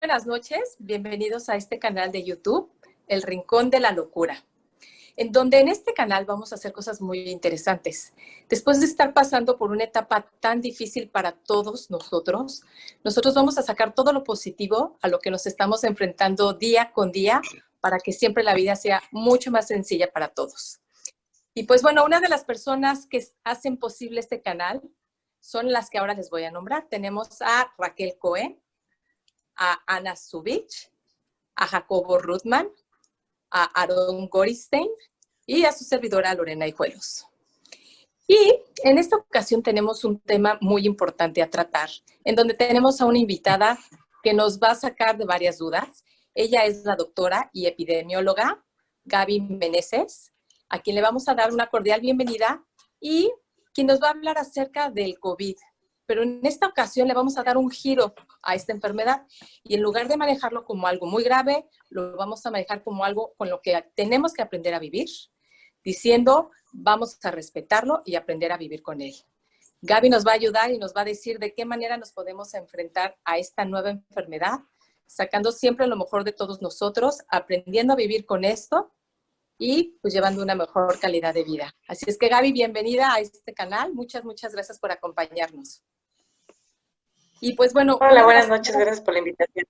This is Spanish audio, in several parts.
Buenas noches, bienvenidos a este canal de YouTube, El Rincón de la Locura, en donde en este canal vamos a hacer cosas muy interesantes. Después de estar pasando por una etapa tan difícil para todos nosotros vamos a sacar todo lo positivo a lo que nos estamos enfrentando día con día para que siempre la vida sea mucho más sencilla para todos. Y pues bueno, una de las personas que hacen posible este canal son las que ahora les voy a nombrar. Tenemos a Raquel Cohen, a Ana Subich, a Jacobo Ruttman, a Aaron Goristein y a su servidora Lorena Hijuelos. Y en esta ocasión tenemos un tema muy importante a tratar, en donde tenemos a una invitada que nos va a sacar de varias dudas. Ella es la doctora y epidemióloga Gaby Meneses, a quien le vamos a dar una cordial bienvenida y quien nos va a hablar acerca del COVID. Pero en esta ocasión le vamos a dar un giro a esta enfermedad y en lugar de manejarlo como algo muy grave, lo vamos a manejar como algo con lo que tenemos que aprender a vivir, diciendo vamos a respetarlo y aprender a vivir con él. Gaby nos va a ayudar y nos va a decir de qué manera nos podemos enfrentar a esta nueva enfermedad, sacando siempre lo mejor de todos nosotros, aprendiendo a vivir con esto y pues llevando una mejor calidad de vida. Así es que Gaby, bienvenida a este canal. Muchas gracias por acompañarnos. Y pues bueno. Hola, buenas noches, gracias por la invitación.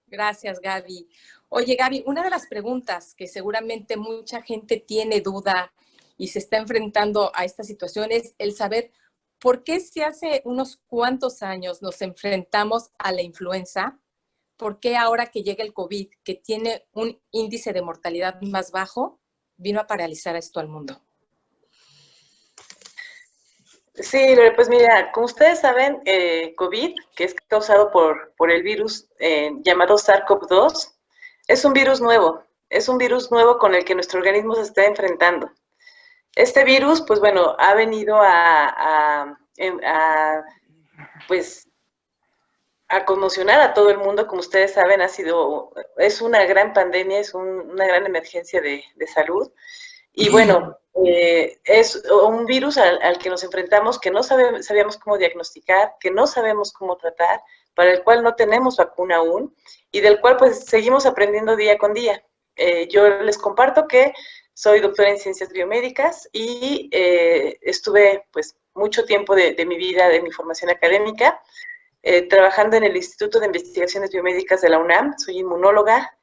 Gracias, Gaby. Oye, Gaby, una de las preguntas que seguramente mucha gente tiene duda y se está enfrentando a esta situación es el saber por qué si hace unos cuantos años nos enfrentamos a la influenza, por qué ahora que llega el COVID, que tiene un índice de mortalidad más bajo, vino a paralizar esto al mundo. Sí, pues mira, como ustedes saben, COVID, que es causado por el virus llamado SARS-CoV-2, es un virus nuevo con el que nuestro organismo se está enfrentando. Este virus, pues bueno, ha venido pues, a conmocionar a todo el mundo, como ustedes saben, es una gran pandemia, es una gran emergencia de salud. Y bueno, es un virus al que nos enfrentamos que no sabíamos cómo diagnosticar, que no sabemos cómo tratar, para el cual no tenemos vacuna aún y del cual pues seguimos aprendiendo día con día. Yo les comparto que soy doctora en ciencias biomédicas y estuve pues mucho tiempo de mi vida, de mi formación académica, trabajando en el Instituto de Investigaciones Biomédicas de la UNAM. Soy inmunóloga,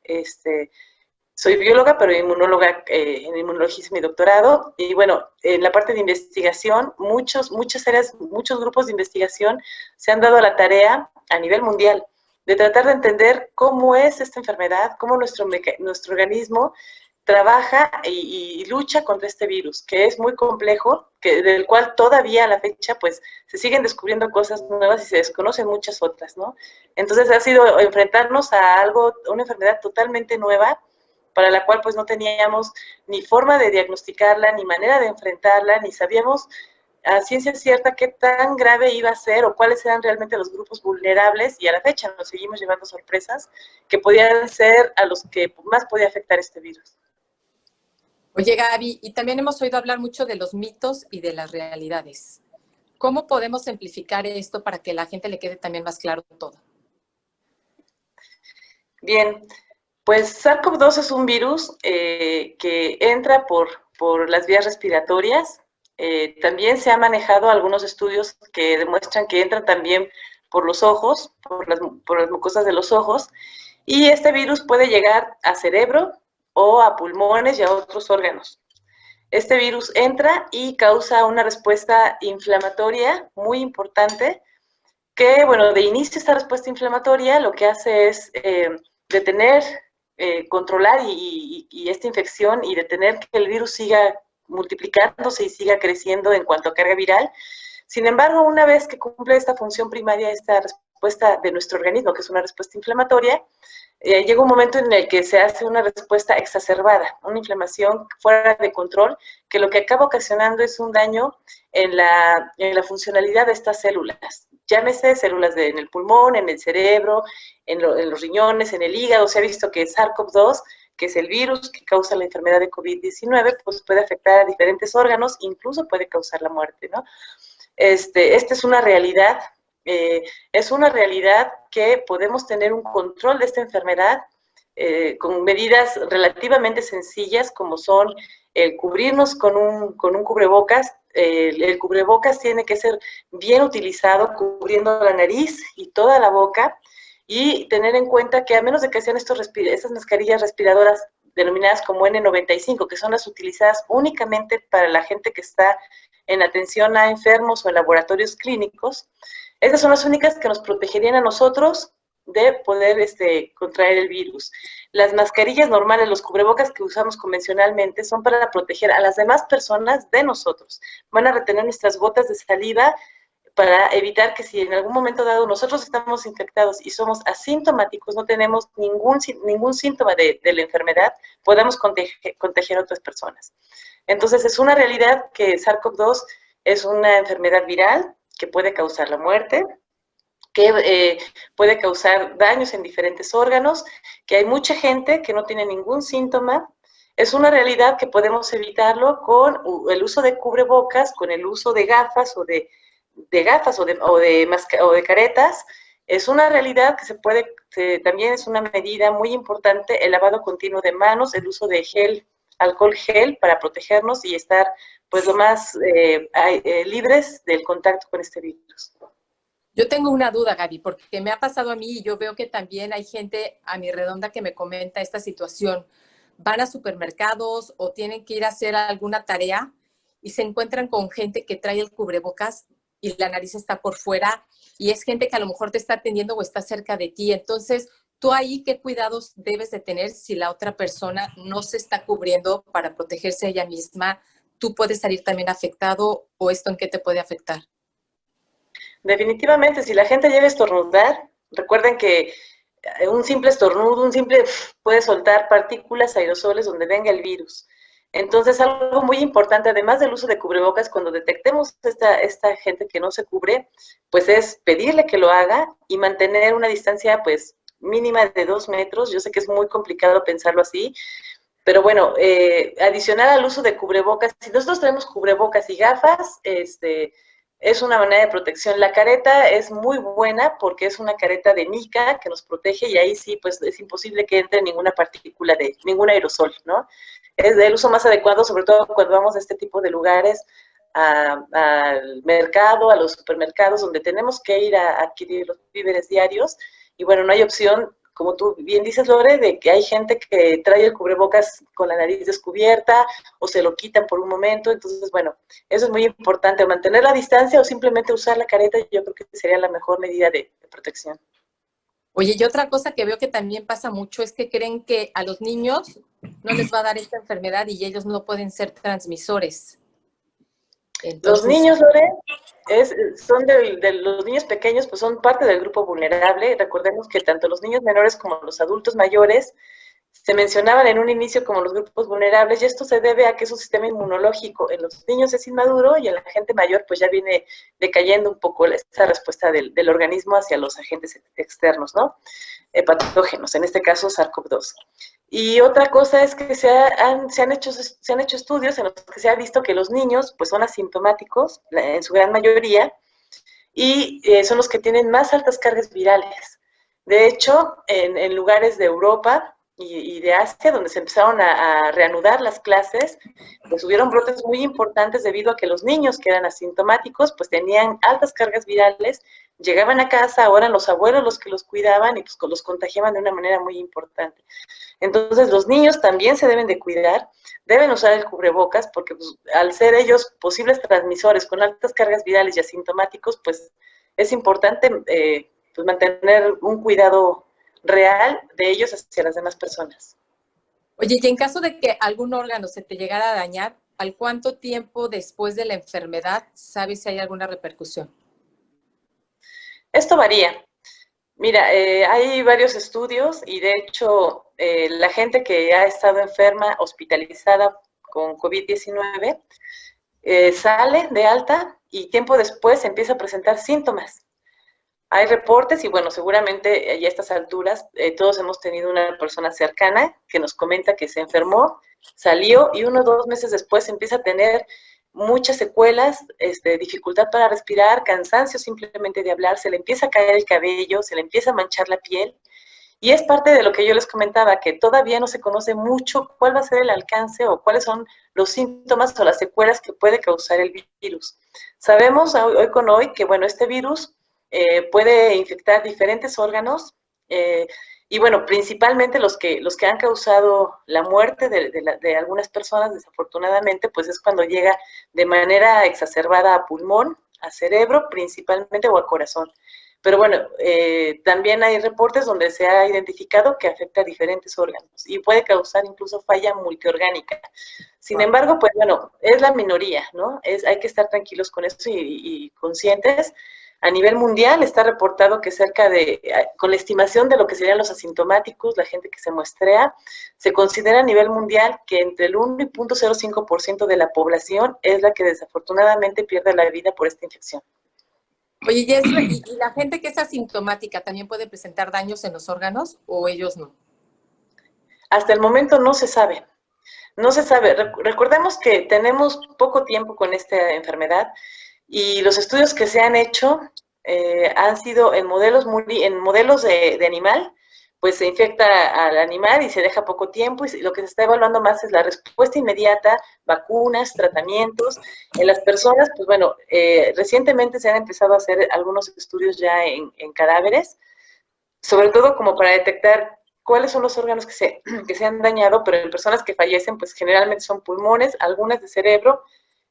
soy bióloga, pero inmunóloga, en inmunología es mi doctorado. Y bueno, en la parte de investigación, muchos grupos de investigación se han dado a la tarea a nivel mundial de tratar de entender cómo es esta enfermedad, cómo nuestro organismo trabaja y lucha contra este virus, que es muy complejo, del cual todavía a la fecha pues se siguen descubriendo cosas nuevas y se desconocen muchas otras, ¿no? Entonces ha sido enfrentarnos a una enfermedad totalmente nueva, para la cual pues no teníamos ni forma de diagnosticarla, ni manera de enfrentarla, ni sabíamos a ciencia cierta qué tan grave iba a ser o cuáles eran realmente los grupos vulnerables, y a la fecha nos seguimos llevando sorpresas que podían ser a los que más podía afectar este virus. Oye, Gaby, y también hemos oído hablar mucho de los mitos y de las realidades. ¿Cómo podemos simplificar esto para que a la gente le quede también más claro todo? Bien, pues SARS-CoV-2 es un virus que entra por las vías respiratorias. También se han manejado algunos estudios que demuestran que entran también por los ojos, por las mucosas de los ojos, y este virus puede llegar a cerebro o a pulmones y a otros órganos. Este virus entra y causa una respuesta inflamatoria muy importante que, bueno, de inicio esta respuesta inflamatoria lo que hace es detener, controlar y esta infección y detener que el virus siga multiplicándose y siga creciendo en cuanto a carga viral. Sin embargo, una vez que cumple esta función primaria, esta respuesta de nuestro organismo, que es una respuesta inflamatoria, llega un momento en el que se hace una respuesta exacerbada, una inflamación fuera de control, que lo que acaba ocasionando es un daño en la funcionalidad de estas células. Llámese células en el pulmón, en el cerebro, en los riñones, en el hígado. Se ha visto que SARS-CoV-2, que es el virus que causa la enfermedad de COVID-19, pues puede afectar a diferentes órganos, incluso puede causar la muerte, ¿no? Esta es una realidad es una realidad que podemos tener un control de esta enfermedad con medidas relativamente sencillas como son el cubrirnos con un cubrebocas. El cubrebocas tiene que ser bien utilizado, cubriendo la nariz y toda la boca, y tener en cuenta que a menos de que sean estas mascarillas respiradoras denominadas como N95, que son las utilizadas únicamente para la gente que está en atención a enfermos o en laboratorios clínicos, esas son las únicas que nos protegerían a nosotros de poder contraer el virus. Las mascarillas normales, los cubrebocas que usamos convencionalmente, son para proteger a las demás personas de nosotros. Van a retener nuestras gotas de saliva para evitar que si en algún momento dado nosotros estamos infectados y somos asintomáticos, no tenemos ningún síntoma de la enfermedad, podamos contagiar a otras personas. Entonces, es una realidad que SARS-CoV-2 es una enfermedad viral que puede causar la muerte, que puede causar daños en diferentes órganos, que hay mucha gente que no tiene ningún síntoma. Es una realidad que podemos evitarlo con el uso de cubrebocas, con el uso de gafas o de caretas. Es una realidad que también es una medida muy importante, el lavado continuo de manos, el uso de alcohol gel para protegernos y estar pues lo más libres del contacto con este virus. Yo tengo una duda, Gaby, porque me ha pasado a mí y yo veo que también hay gente a mi redonda que me comenta esta situación. Van a supermercados o tienen que ir a hacer alguna tarea y se encuentran con gente que trae el cubrebocas y la nariz está por fuera y es gente que a lo mejor te está atendiendo o está cerca de ti. Entonces, tú ahí, ¿qué cuidados debes de tener si la otra persona no se está cubriendo para protegerse a ella misma? ¿Tú puedes salir también afectado o esto en qué te puede afectar? Definitivamente, si la gente llega a estornudar, recuerden que un simple estornudo, puede soltar partículas, aerosoles donde venga el virus. Entonces, algo muy importante, además del uso de cubrebocas, cuando detectemos esta gente que no se cubre, pues es pedirle que lo haga y mantener una distancia, pues, mínima de 2 metros. Yo sé que es muy complicado pensarlo así, pero bueno, adicional al uso de cubrebocas, si nosotros tenemos cubrebocas y gafas, es una manera de protección. La careta es muy buena porque es una careta de mica que nos protege y ahí sí, pues es imposible que entre ninguna partícula de ningún aerosol, ¿no? Es el uso más adecuado, sobre todo cuando vamos a este tipo de lugares, al mercado, a los supermercados, donde tenemos que ir a adquirir los víveres diarios. Y bueno, no hay opción, como tú bien dices, Lore, de que hay gente que trae el cubrebocas con la nariz descubierta o se lo quitan por un momento. Entonces, bueno, eso es muy importante, mantener la distancia o simplemente usar la careta. Yo creo que sería la mejor medida de protección. Oye, y otra cosa que veo que también pasa mucho es que creen que a los niños no les va a dar esta enfermedad y ellos no pueden ser transmisores. Los Entonces, niños, Lore, son de los niños pequeños, pues son parte del grupo vulnerable. Recordemos que tanto los niños menores como los adultos mayores se mencionaban en un inicio como los grupos vulnerables, y esto se debe a que su sistema inmunológico en los niños es inmaduro y en la gente mayor pues ya viene decayendo un poco esa respuesta del organismo hacia los agentes externos, ¿no? Patógenos, en este caso SARS-CoV-2. Y otra cosa es que se han hecho estudios en los que se ha visto que los niños pues son asintomáticos en su gran mayoría y son los que tienen más altas cargas virales. De hecho, en lugares de Europa y de Asia, donde se empezaron a reanudar las clases, pues hubieron brotes muy importantes debido a que los niños que eran asintomáticos, pues tenían altas cargas virales, llegaban a casa, ahora los abuelos los que los cuidaban y pues los contagiaban de una manera muy importante. Entonces, los niños también se deben de cuidar, deben usar el cubrebocas, porque pues, al ser ellos posibles transmisores con altas cargas virales y asintomáticos, pues es importante pues, mantener un cuidado real de ellos hacia las demás personas. oye, y en caso de que algún órgano se te llegara a dañar, ¿al cuánto tiempo después de la enfermedad sabes si hay alguna repercusión? Esto varía. Mira, hay varios estudios y de hecho la gente que ha estado enferma, hospitalizada con COVID-19, sale de alta y tiempo después empieza a presentar síntomas. Hay reportes y bueno, seguramente a estas alturas todos hemos tenido una persona cercana que nos comenta que se enfermó, salió y 1 o 2 meses después empieza a tener muchas secuelas, dificultad para respirar, cansancio simplemente de hablar, se le empieza a caer el cabello, se le empieza a manchar la piel. Y es parte de lo que yo les comentaba, que todavía no se conoce mucho cuál va a ser el alcance o cuáles son los síntomas o las secuelas que puede causar el virus. Sabemos hoy con hoy que, bueno, este virus puede infectar diferentes órganos y, bueno, principalmente los que han causado la muerte de algunas personas, desafortunadamente, pues es cuando llega de manera exacerbada a pulmón, a cerebro principalmente o a corazón. Pero bueno, también hay reportes donde se ha identificado que afecta a diferentes órganos y puede causar incluso falla multiorgánica. Sin embargo, pues bueno, es la minoría, ¿no? Hay que estar tranquilos con eso y conscientes. A nivel mundial está reportado que con la estimación de lo que serían los asintomáticos, la gente que se muestrea, se considera a nivel mundial que entre el 1 y 0.05% de la población es la que desafortunadamente pierde la vida por esta infección. Oye, Yesra, ¿y la gente que es asintomática también puede presentar daños en los órganos o ellos no? Hasta el momento no se sabe. No se sabe. Recordemos que tenemos poco tiempo con esta enfermedad y los estudios que se han hecho han sido en modelos de animal, pues se infecta al animal y se deja poco tiempo y lo que se está evaluando más es la respuesta inmediata, vacunas, tratamientos. En las personas, pues bueno, recientemente se han empezado a hacer algunos estudios ya en cadáveres, sobre todo como para detectar cuáles son los órganos que se han dañado, pero en personas que fallecen, pues generalmente son pulmones, algunas de cerebro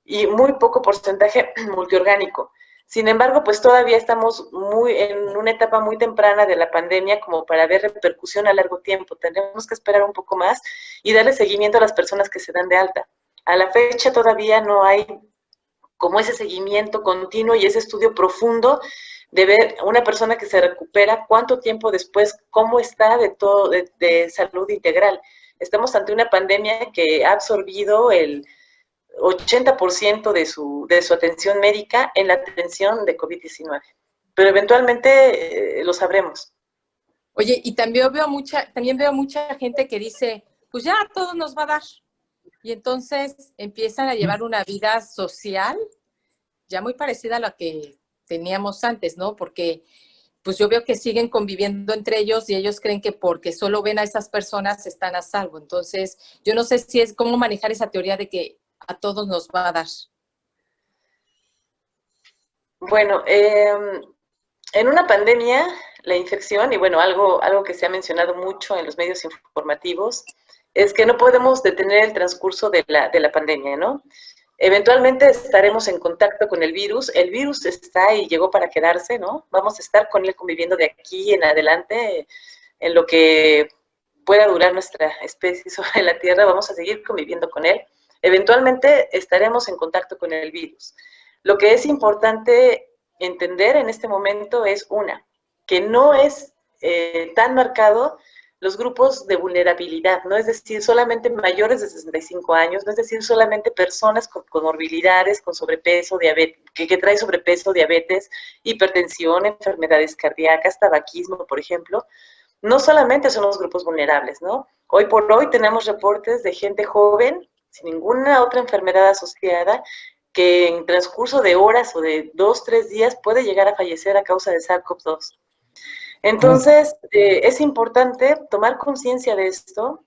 y muy poco porcentaje multiorgánico. Sin embargo, pues todavía estamos en una etapa muy temprana de la pandemia como para ver repercusión a largo tiempo. Tendremos que esperar un poco más y darle seguimiento a las personas que se dan de alta. A la fecha todavía no hay como ese seguimiento continuo y ese estudio profundo de ver una persona que se recupera, cuánto tiempo después, cómo está de salud integral. Estamos ante una pandemia que ha absorbido el 80% de su atención médica en la atención de COVID-19. Pero eventualmente lo sabremos. Oye, y también veo mucha gente que dice, pues ya todo nos va a dar. Y entonces empiezan a llevar una vida social ya muy parecida a la que teníamos antes, ¿no? Porque pues yo veo que siguen conviviendo entre ellos y ellos creen que porque solo ven a esas personas están a salvo. Entonces, yo no sé si es cómo manejar esa teoría de que a todos nos va a dar. Bueno, en una pandemia, la infección, y bueno, algo que se ha mencionado mucho en los medios informativos, es que no podemos detener el transcurso de la pandemia, ¿no? Eventualmente estaremos en contacto con el virus está y llegó para quedarse, ¿no? Vamos a estar con él conviviendo de aquí en adelante, en lo que pueda durar nuestra especie sobre la Tierra, vamos a seguir conviviendo con él. Eventualmente estaremos en contacto con el virus. Lo que es importante entender en este momento es que no es tan marcado los grupos de vulnerabilidad, no es decir, solamente mayores de 65 años, no es decir, solamente personas con comorbilidades, con sobrepeso, diabetes, que trae sobrepeso, diabetes, hipertensión, enfermedades cardíacas, tabaquismo, por ejemplo. No solamente son los grupos vulnerables, ¿no? Hoy por hoy tenemos reportes de gente joven, sin ninguna otra enfermedad asociada, que en transcurso de horas o de 2, 3 días puede llegar a fallecer a causa de SARS-CoV-2. Entonces, es importante tomar conciencia de esto,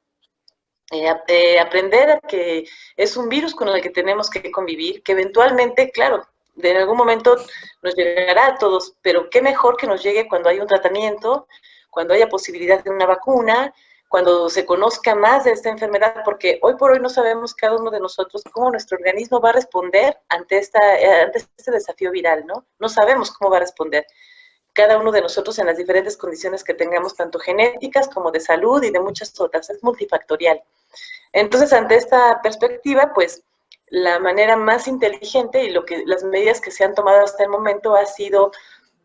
aprender a que es un virus con el que tenemos que convivir, que eventualmente, claro, en algún momento nos llegará a todos, pero qué mejor que nos llegue cuando hay un tratamiento, cuando haya posibilidad de una vacuna, cuando se conozca más de esta enfermedad, porque hoy por hoy no sabemos cada uno de nosotros cómo nuestro organismo va a responder ante este desafío viral, ¿no? No sabemos cómo va a responder cada uno de nosotros en las diferentes condiciones que tengamos, tanto genéticas como de salud y de muchas otras, es multifactorial. Entonces, ante esta perspectiva, pues, la manera más inteligente y las medidas que se han tomado hasta el momento ha sido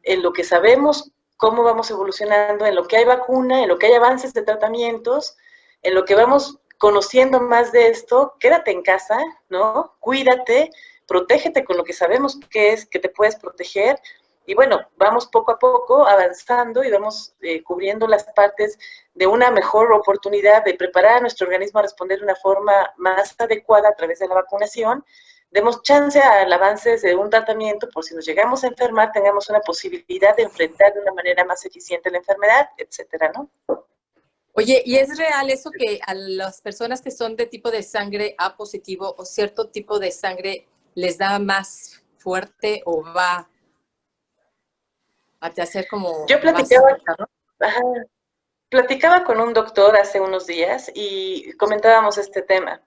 en lo que sabemos cómo vamos evolucionando, en lo que hay vacuna, en lo que hay avances de tratamientos, en lo que vamos conociendo más de esto, quédate en casa, ¿no? Cuídate, protégete con lo que sabemos que es, que te puedes proteger, y bueno, vamos poco a poco avanzando y vamos cubriendo las partes de una mejor oportunidad de preparar a nuestro organismo a responder de una forma más adecuada a través de la vacunación, demos chance al avance de un tratamiento, por si nos llegamos a enfermar, tengamos una posibilidad de enfrentar de una manera más eficiente la enfermedad, etcétera, ¿no? Oye, ¿y es real eso que a las personas que son de tipo de sangre A positivo o cierto tipo de sangre les da más fuerte o va a hacer como Yo más platicaba, afectado? ajá, platicaba con un doctor hace unos días y comentábamos este tema.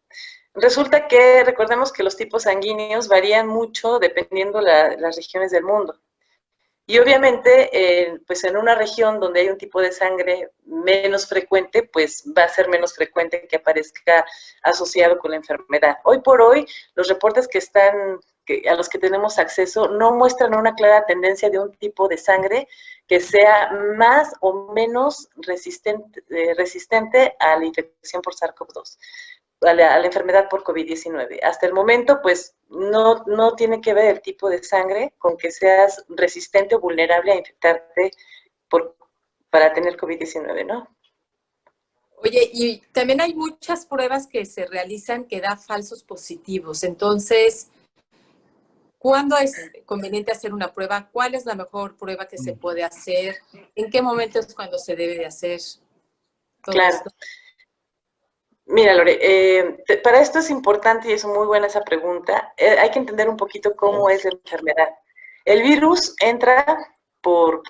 Resulta que recordemos que los tipos sanguíneos varían mucho dependiendo las regiones del mundo. Y obviamente, pues en una región donde hay un tipo de sangre menos frecuente, pues va a ser menos frecuente que aparezca asociado con la enfermedad. Hoy por hoy, los reportes a los que tenemos acceso no muestran una clara tendencia de un tipo de sangre que sea más o menos resistente a la infección por SARS-CoV-2, a la enfermedad por COVID-19. Hasta el momento, pues, no tiene que ver el tipo de sangre con que seas resistente o vulnerable a infectarte para tener COVID-19, ¿no? Oye, y también hay muchas pruebas que se realizan que da falsos positivos. Entonces, ¿cuándo es conveniente hacer una prueba? ¿Cuál es la mejor prueba que se puede hacer? ¿En qué momento es cuando se debe de hacer todo Claro. esto? Mira, Lore, para esto es importante y es muy buena esa pregunta. Hay que entender un poquito cómo es la enfermedad. El virus entra por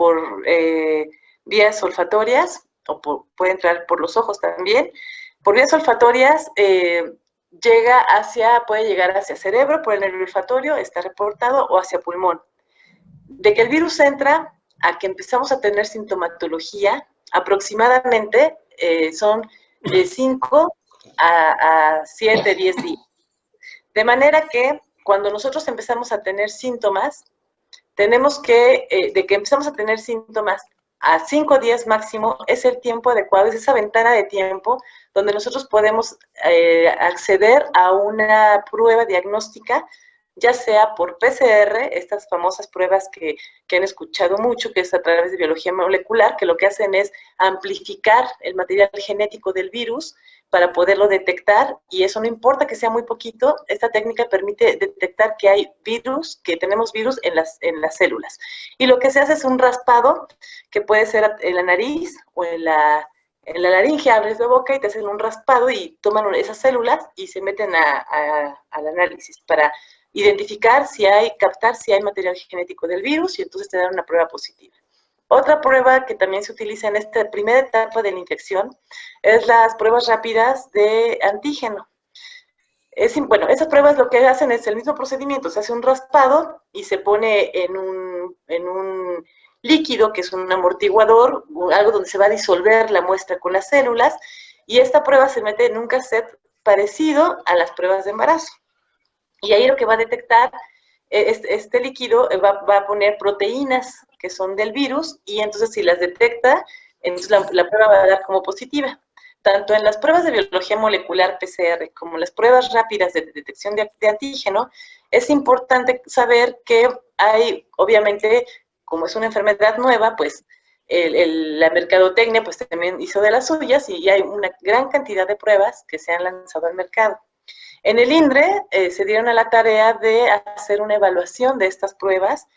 vías olfatorias o puede entrar por los ojos también. Por vías olfatorias puede llegar hacia cerebro por el nervio olfatorio, está reportado, o hacia pulmón. De que el virus entra a que empezamos a tener sintomatología, aproximadamente son de 5 a 7, 10 días. De manera que cuando nosotros empezamos a tener síntomas, tenemos de que empezamos a tener síntomas a 5 días máximo, es el tiempo adecuado, es esa ventana de tiempo donde nosotros podemos acceder a una prueba diagnóstica, ya sea por PCR, estas famosas pruebas que han escuchado mucho, que es a través de biología molecular, que lo que hacen es amplificar el material genético del virus para poderlo detectar, y eso no importa que sea muy poquito, esta técnica permite detectar que hay virus, que tenemos virus en las células. Y lo que se hace es un raspado, que puede ser en la nariz o en la laringe, abres la boca y te hacen un raspado y toman esas células y se meten al análisis para identificar captar si hay material genético del virus, y entonces te dan una prueba positiva. Otra prueba que también se utiliza en esta primera etapa de la infección es las pruebas rápidas de antígeno. Bueno, esas pruebas lo que hacen es el mismo procedimiento, se hace un raspado y se pone en un líquido que es un amortiguador, algo donde se va a disolver la muestra con las células, y esta prueba se mete en un cassette parecido a las pruebas de embarazo. Y ahí lo que va a detectar, este líquido va a poner proteínas que son del virus, y entonces si las detecta, entonces la prueba va a dar como positiva. Tanto en las pruebas de biología molecular PCR como en las pruebas rápidas de detección de antígeno, es importante saber que hay, obviamente, como es una enfermedad nueva, pues la mercadotecnia pues también hizo de las suyas, y hay una gran cantidad de pruebas que se han lanzado al mercado. En el INDRE se dieron a la tarea de hacer una evaluación de estas pruebas,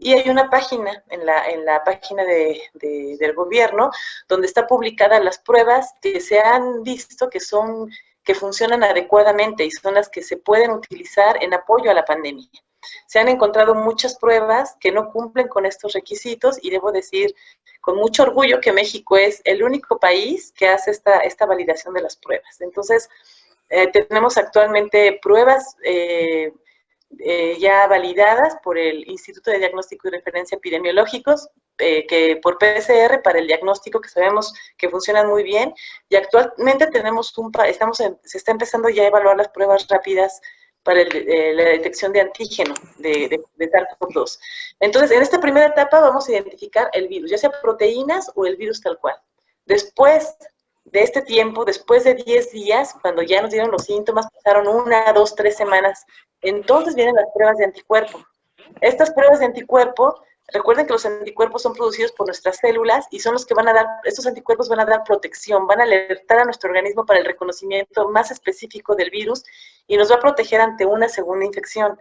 y hay una página en la página del gobierno donde está publicadas las pruebas que se han visto que funcionan adecuadamente y son las que se pueden utilizar en apoyo a la pandemia. Se han encontrado muchas pruebas que no cumplen con estos requisitos, y debo decir con mucho orgullo que México es el único país que hace esta validación de las pruebas. Entonces, tenemos actualmente pruebas ya validadas por el Instituto de Diagnóstico y Referencia Epidemiológicos, que por PCR para el diagnóstico, que sabemos que funcionan muy bien, y actualmente se está empezando ya a evaluar las pruebas rápidas para la detección de antígeno de SARS-CoV-2. Entonces, en esta primera etapa vamos a identificar el virus, ya sea proteínas o el virus tal cual. Después de este tiempo, después de 10 días, cuando ya nos dieron los síntomas, pasaron 1, 2, 3 semanas, entonces vienen las pruebas de anticuerpo. Estas pruebas de anticuerpo Recuerden que los anticuerpos son producidos por nuestras células y son los que van a dar, estos anticuerpos van a dar protección, van a alertar a nuestro organismo para el reconocimiento más específico del virus y nos va a proteger ante una segunda infección.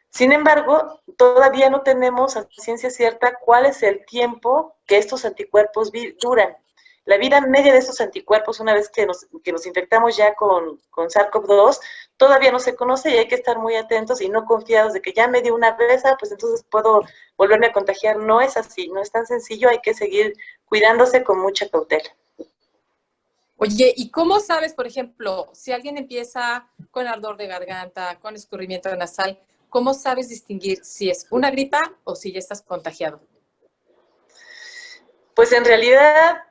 Sin embargo, todavía no tenemos a ciencia cierta cuál es el tiempo que estos anticuerpos duran. La vida media de estos anticuerpos, una vez que nos infectamos ya con SARS-CoV-2, todavía no se conoce y hay que estar muy atentos y no confiados de que ya me dio una vez, pues entonces puedo volverme a contagiar. No es así, no es tan sencillo, hay que seguir cuidándose con mucha cautela. Oye, ¿y cómo sabes, por ejemplo, si alguien empieza con ardor de garganta, con escurrimiento nasal, cómo sabes distinguir si es una gripa o si ya estás contagiado? Pues en realidad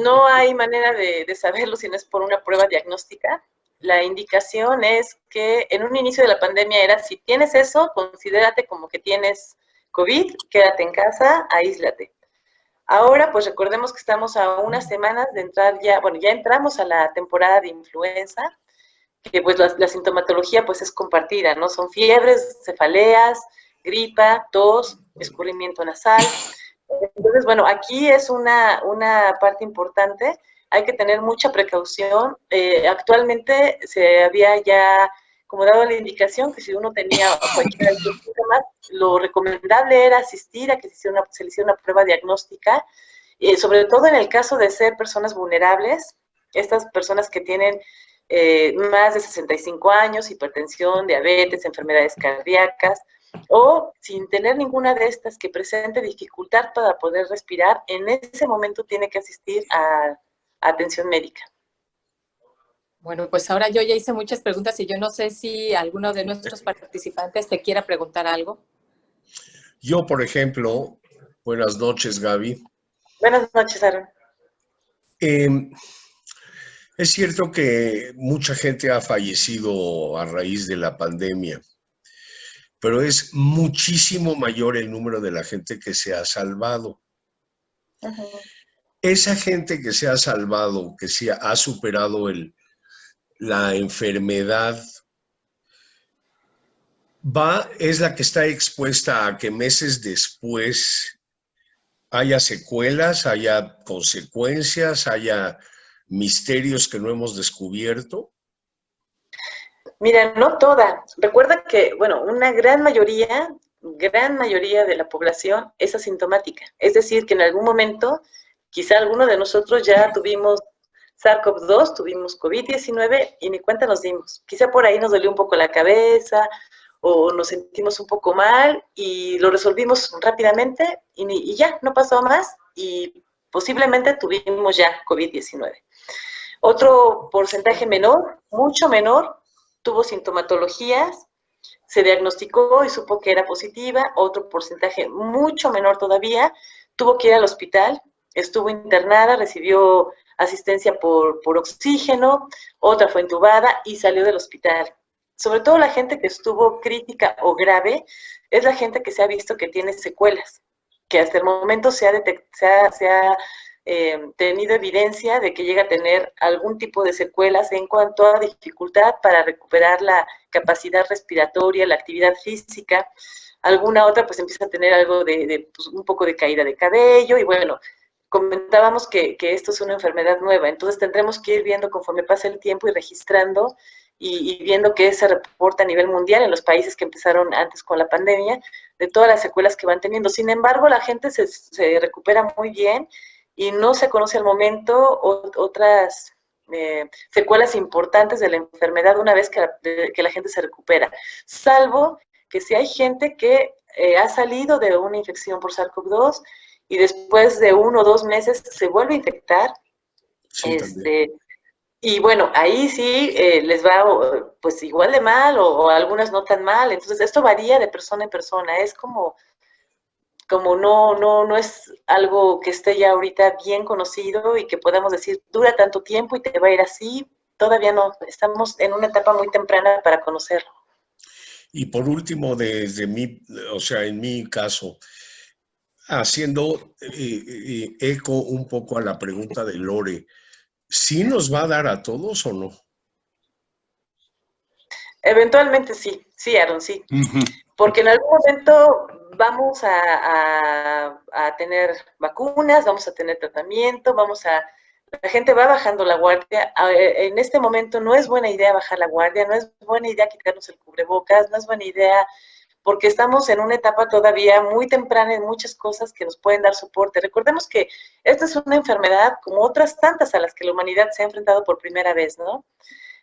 no hay manera de saberlo si no es por una prueba diagnóstica. La indicación es que en un inicio de la pandemia era, si tienes eso, considérate como que tienes COVID, quédate en casa, aíslate. Ahora, pues recordemos que estamos a unas semanas de entrar ya, bueno, ya entramos a la temporada de influenza, que pues la sintomatología pues es compartida, ¿no? Son fiebres, cefaleas, gripa, tos, escurrimiento nasal. Entonces, bueno, aquí es una parte importante, hay que tener mucha precaución. Actualmente se había ya como dado la indicación que si uno tenía cualquiera de estos síntomas, lo recomendable era asistir a que se le hiciera una prueba diagnóstica, sobre todo en el caso de ser personas vulnerables, estas personas que tienen más de 65 años, hipertensión, diabetes, enfermedades cardíacas, o sin tener ninguna de estas que presente dificultad para poder respirar, en ese momento tiene que asistir a atención médica. Bueno, pues ahora yo ya hice muchas preguntas y yo no sé si alguno de nuestros participantes te quiera preguntar algo. Yo, por ejemplo, buenas noches, Gaby. Buenas noches, Aaron. Es cierto que mucha gente ha fallecido a raíz de la pandemia, pero es muchísimo mayor el número de la gente que se ha salvado. Uh-huh. Esa gente que se ha salvado, que se ha superado la enfermedad, es la que está expuesta a que meses después haya secuelas, haya consecuencias, haya misterios que no hemos descubierto. Mira, no toda. Recuerda que, bueno, una gran mayoría de la población es asintomática. Es decir, que en algún momento, quizá alguno de nosotros ya tuvimos SARS-CoV-2, tuvimos COVID-19 y ni cuenta nos dimos. Quizá por ahí nos dolió un poco la cabeza o nos sentimos un poco mal y lo resolvimos rápidamente y ya, no pasó más y posiblemente tuvimos ya COVID-19. Otro porcentaje menor, mucho menor, tuvo sintomatologías, se diagnosticó y supo que era positiva. Otro porcentaje mucho menor todavía tuvo que ir al hospital, estuvo internada, recibió asistencia por oxígeno, otra fue intubada y salió del hospital. Sobre todo la gente que estuvo crítica o grave es la gente que se ha visto que tiene secuelas, que hasta el momento se ha tenido evidencia de que llega a tener algún tipo de secuelas en cuanto a dificultad para recuperar la capacidad respiratoria, la actividad física. Alguna otra pues empieza a tener algo pues, un poco de caída de cabello y bueno, comentábamos que esto es una enfermedad nueva, entonces tendremos que ir viendo conforme pasa el tiempo y registrando y viendo qué se reporta a nivel mundial en los países que empezaron antes con la pandemia, de todas las secuelas que van teniendo. Sin embargo, la gente se recupera muy bien y no se conoce al momento otras secuelas importantes de la enfermedad una vez que la gente se recupera, salvo que si hay gente que ha salido de una infección por SARS-CoV-2 y después de 1 o 2 meses se vuelve a infectar. Sí, y bueno, ahí sí les va pues igual de mal o algunas no tan mal. Entonces esto varía de persona en persona. Es como no es algo que esté ya ahorita bien conocido y que podamos decir dura tanto tiempo y te va a ir así. Todavía no. Estamos en una etapa muy temprana para conocerlo. Y por último, en mi caso, haciendo eco un poco a la pregunta de Lore, ¿sí nos va a dar a todos o no? Eventualmente sí, Aaron, sí. Uh-huh. Porque en algún momento vamos a tener vacunas, vamos a tener tratamiento, la gente va bajando la guardia. En este momento no es buena idea bajar la guardia, no es buena idea quitarnos el cubrebocas, no es buena idea porque estamos en una etapa todavía muy temprana en muchas cosas que nos pueden dar soporte. Recordemos que esta es una enfermedad como otras tantas a las que la humanidad se ha enfrentado por primera vez, ¿no?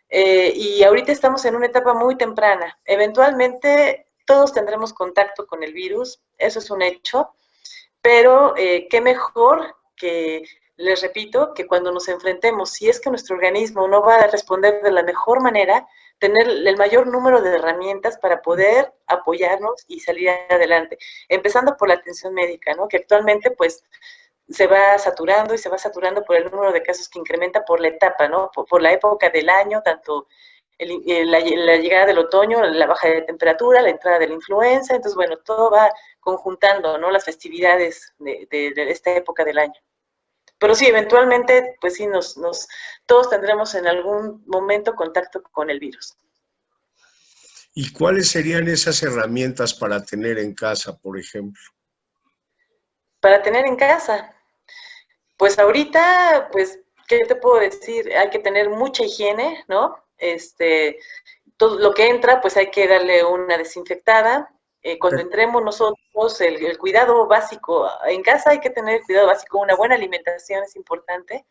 Y ahorita estamos en una etapa muy temprana. Eventualmente todos tendremos contacto con el virus, eso es un hecho, pero qué mejor que, les repito, que cuando nos enfrentemos, si es que nuestro organismo no va a responder de la mejor manera, tener el mayor número de herramientas para poder apoyarnos y salir adelante, empezando por la atención médica, ¿no? Que actualmente, pues, se va saturando y se va saturando por el número de casos que incrementa por la etapa, ¿no? Por la época del año, tanto la llegada del otoño, la baja de temperatura, la entrada de la influenza, entonces, bueno, todo va conjuntando, ¿no? Las festividades de esta época del año. Pero sí, eventualmente, pues sí, todos tendremos en algún momento contacto con el virus. ¿Y cuáles serían esas herramientas para tener en casa, por ejemplo? Para tener en casa, pues ahorita, pues, ¿qué te puedo decir? Hay que tener mucha higiene, ¿no? Todo lo que entra, pues hay que darle una desinfectada. Cuando entremos nosotros, el cuidado básico, en casa hay que tener el cuidado básico, una buena alimentación es importante.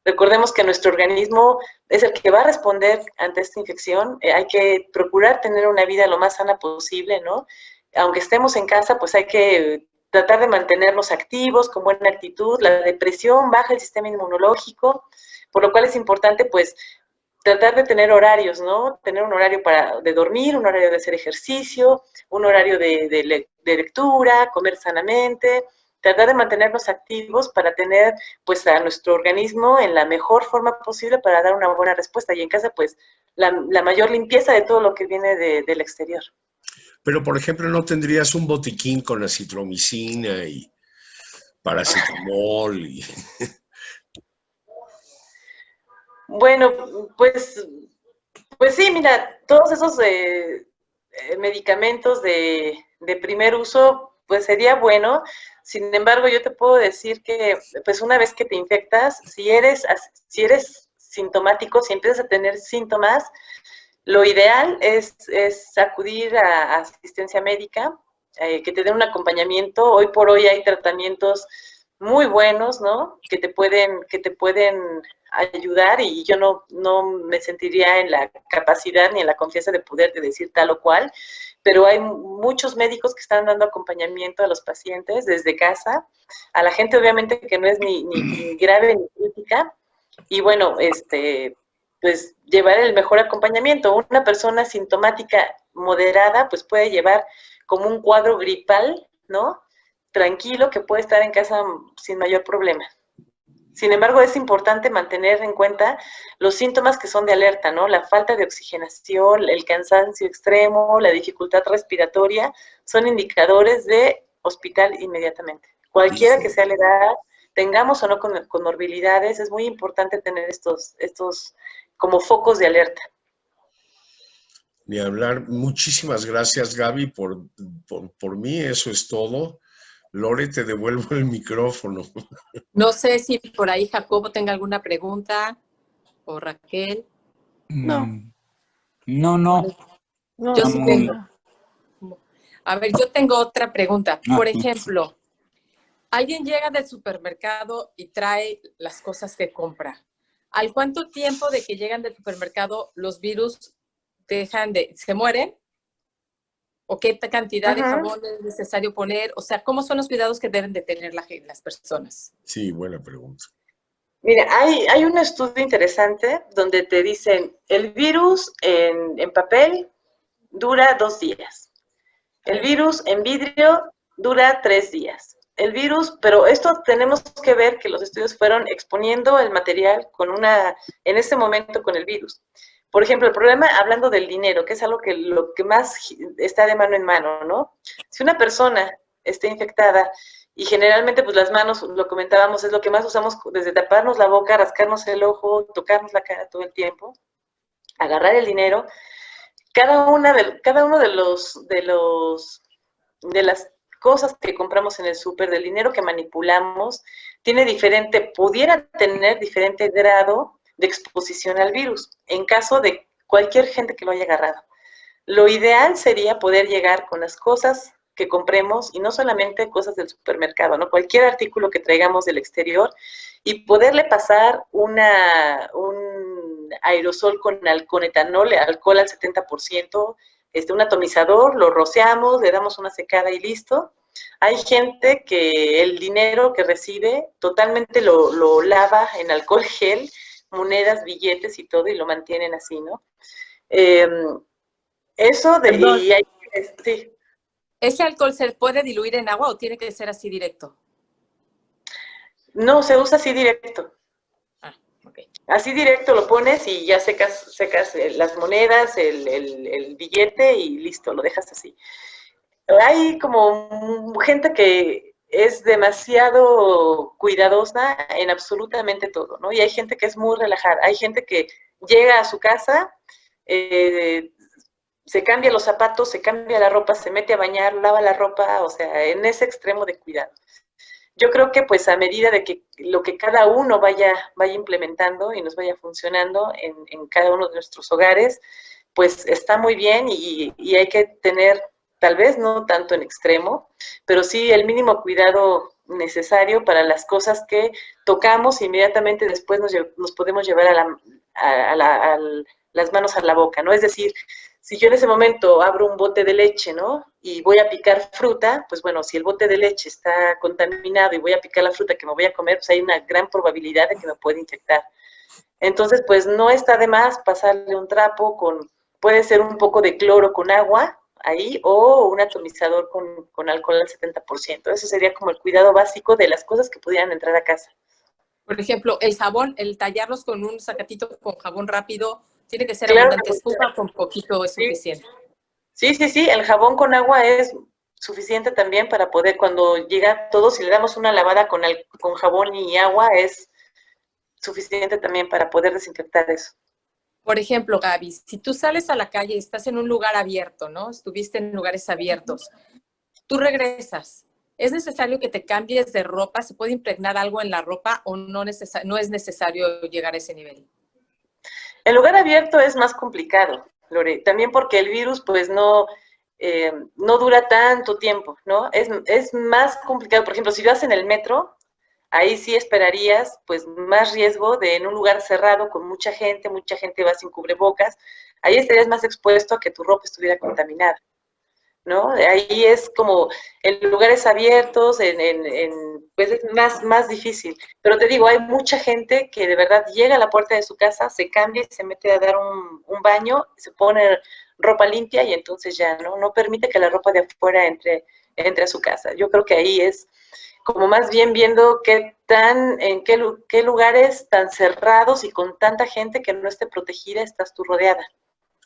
Recordemos que nuestro organismo es el que va a responder ante esta infección. Hay que procurar tener una vida lo más sana posible, ¿no? Aunque estemos en casa, pues hay que tratar de mantenernos activos, con buena actitud. La depresión baja el sistema inmunológico, por lo cual es importante, pues, tratar de tener horarios, ¿no? Tener un horario de dormir, un horario de hacer ejercicio, un horario de lectura, comer sanamente, tratar de mantenernos activos para tener, pues, a nuestro organismo en la mejor forma posible para dar una buena respuesta. Y en casa, pues, la mayor limpieza de todo lo que viene del exterior. Pero, por ejemplo, ¿no tendrías un botiquín con acitromicina y paracetamol? Bueno, pues sí, mira, todos esos medicamentos de primer uso, pues sería bueno. Sin embargo, yo te puedo decir que, pues una vez que te infectas, si eres sintomático, si empiezas a tener síntomas, lo ideal es acudir a asistencia médica, que te den un acompañamiento. Hoy por hoy hay tratamientos muy buenos, ¿no? Que te pueden ayudar y yo no me sentiría en la capacidad ni en la confianza de poderte decir tal o cual, pero hay muchos médicos que están dando acompañamiento a los pacientes desde casa, a la gente obviamente que no es ni grave ni crítica, y bueno, pues llevar el mejor acompañamiento. Una persona sintomática moderada, pues puede llevar como un cuadro gripal, ¿no? Tranquilo, que puede estar en casa sin mayor problema. Sin embargo, es importante mantener en cuenta los síntomas que son de alerta, ¿no? La falta de oxigenación, el cansancio extremo, la dificultad respiratoria, son indicadores de hospital inmediatamente. Cualquiera que sea la edad, tengamos o no comorbilidades, es muy importante tener estos como focos de alerta. Ni hablar. Muchísimas gracias, Gaby, por mí. Eso es todo. Lore, te devuelvo el micrófono. No sé si por ahí Jacobo tenga alguna pregunta o Raquel. No. Yo sí tengo. A ver, yo tengo otra pregunta. Por ejemplo, alguien llega del supermercado y trae las cosas que compra. ¿Al cuánto tiempo de que llegan del supermercado los virus se mueren? ¿O qué cantidad de jabón es necesario poner? O sea, ¿cómo son los cuidados que deben de tener las personas? Sí, buena pregunta. Mira, hay un estudio interesante donde te dicen, el virus en papel dura 2 días. El virus en vidrio dura 3 días. El virus, pero esto tenemos que ver que los estudios fueron exponiendo el material en este momento con el virus. Por ejemplo, el problema, hablando del dinero, que es algo que lo que más está de mano en mano, ¿no? Si una persona está infectada y generalmente pues las manos, lo comentábamos, es lo que más usamos desde taparnos la boca, rascarnos el ojo, tocarnos la cara todo el tiempo, agarrar el dinero, cada uno de las cosas que compramos en el súper, del dinero que manipulamos, pudiera tener diferente grado de exposición al virus, en caso de cualquier gente que lo haya agarrado. Lo ideal sería poder llegar con las cosas que compremos, y no solamente cosas del supermercado, ¿no? Cualquier artículo que traigamos del exterior, y poderle pasar un aerosol con etanol, alcohol al 70%, un atomizador, lo rociamos, le damos una secada y listo. Hay gente que el dinero que recibe totalmente lo lava en alcohol gel, monedas, billetes y todo, y lo mantienen así, ¿no? Eso de... Perdón, Y hay, sí. ¿ese alcohol se puede diluir en agua o tiene que ser así directo? No, se usa así directo. Ah, ok. Así directo lo pones y ya secas las monedas, el billete y listo, lo dejas así. Hay como gente que es demasiado cuidadosa en absolutamente todo, ¿no? Y hay gente que es muy relajada. Hay gente que llega a su casa, se cambia los zapatos, se cambia la ropa, se mete a bañar, lava la ropa, o sea, en ese extremo de cuidado. Yo creo que pues a medida de que lo que cada uno vaya implementando y nos vaya funcionando en cada uno de nuestros hogares, pues está muy bien, y hay que tener, tal vez no tanto en extremo, pero sí el mínimo cuidado necesario para las cosas que tocamos, inmediatamente después nos podemos llevar las manos a la boca, ¿no? Es decir, si yo en ese momento abro un bote de leche, ¿no? Y voy a picar fruta, pues bueno, si el bote de leche está contaminado y voy a picar la fruta que me voy a comer, pues hay una gran probabilidad de que me pueda infectar. Entonces, pues no está de más pasarle un trapo puede ser un poco de cloro con agua ahí, o un atomizador con alcohol al 70%. Ese sería como el cuidado básico de las cosas que pudieran entrar a casa. Por ejemplo, el jabón, el tallarlos con un sacatito con jabón rápido, ¿tiene que ser Claro abundante que espuma o con poquito es suficiente? Sí, el jabón con agua es suficiente también para poder, cuando llega todo, si le damos una lavada con jabón y agua, es suficiente también para poder desinfectar eso. Por ejemplo, Gaby, si tú sales a la calle y estás en un lugar abierto, ¿no? Estuviste en lugares abiertos, tú regresas. ¿Es necesario que te cambies de ropa? ¿Se puede impregnar algo en la ropa o no es necesario llegar a ese nivel? El lugar abierto es más complicado, Lore, también porque el virus pues no dura tanto tiempo, ¿no? Es más complicado. Por ejemplo, si vas en el metro, ahí sí esperarías pues más riesgo de en un lugar cerrado con mucha gente va sin cubrebocas, ahí estarías más expuesto a que tu ropa estuviera contaminada, ¿no? Ahí es como en lugares abiertos, pues es más difícil. Pero te digo, hay mucha gente que de verdad llega a la puerta de su casa, se cambia y se mete a dar un baño, se pone ropa limpia y entonces ya no permite que la ropa de afuera entre a su casa. Yo creo que ahí es como más bien viendo en qué lugares tan cerrados y con tanta gente que no esté protegida estás tú rodeada.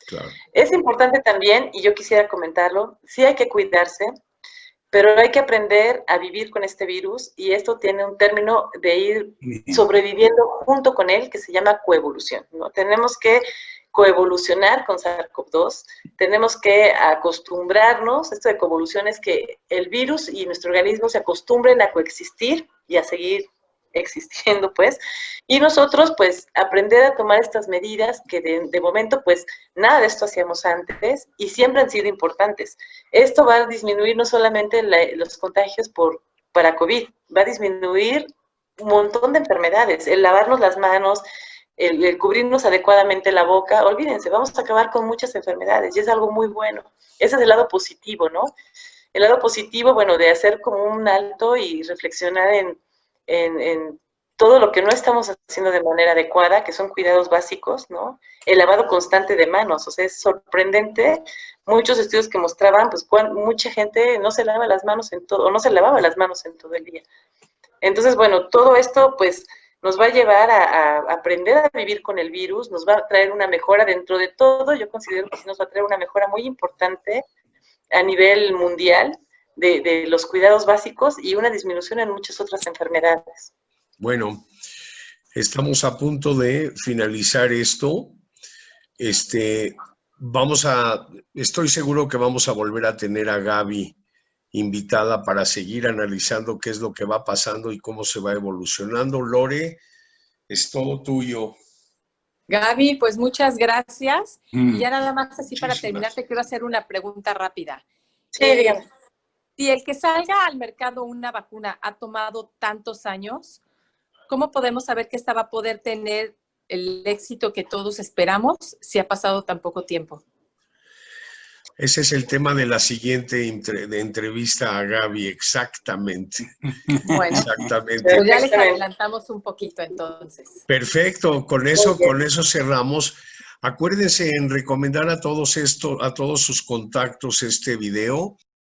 Claro. Es importante también, y yo quisiera comentarlo, sí hay que cuidarse, pero hay que aprender a vivir con este virus, y esto tiene un término de ir sobreviviendo junto con él que se llama coevolución, ¿no? Tenemos que coevolucionar con SARS-CoV-2, tenemos que acostumbrarnos, esto de coevolución es que el virus y nuestro organismo se acostumbren a coexistir y a seguir existiendo, pues, y nosotros, pues, aprender a tomar estas medidas que de momento, pues, nada de esto hacíamos antes y siempre han sido importantes. Esto va a disminuir no solamente los contagios para COVID, va a disminuir un montón de enfermedades, el lavarnos las manos, el cubrirnos adecuadamente la boca. Olvídense, vamos a acabar con muchas enfermedades y es algo muy bueno. Ese es el lado positivo, ¿no? El lado positivo, bueno, de hacer como un alto y reflexionar en todo lo que no estamos haciendo de manera adecuada, que son cuidados básicos, ¿no? El lavado constante de manos, o sea, es sorprendente. Muchos estudios que mostraban, pues, mucha gente no se lava las manos o no se lavaba las manos en todo el día. Entonces, bueno, todo esto, pues, nos va a llevar a aprender a vivir con el virus, nos va a traer una mejora dentro de todo. Yo considero que sí nos va a traer una mejora muy importante a nivel mundial de los cuidados básicos y una disminución en muchas otras enfermedades. Bueno, estamos a punto de finalizar esto. Estoy seguro que vamos a volver a tener a Gaby invitada para seguir analizando qué es lo que va pasando y cómo se va evolucionando. Lore, es todo tuyo. Gaby, pues muchas gracias. Y ya nada más así para Muchísimas. terminar, te quiero hacer una pregunta rápida. Sí, dígame. Si el que salga al mercado una vacuna ha tomado tantos años, ¿cómo podemos saber que esta va a poder tener el éxito que todos esperamos si ha pasado tan poco tiempo? Ese es el tema de la siguiente entrevista a Gaby, exactamente. Bueno, Exactamente. pues ya les adelantamos un poquito entonces. Perfecto, con eso cerramos. Acuérdense en recomendar a todos sus contactos este video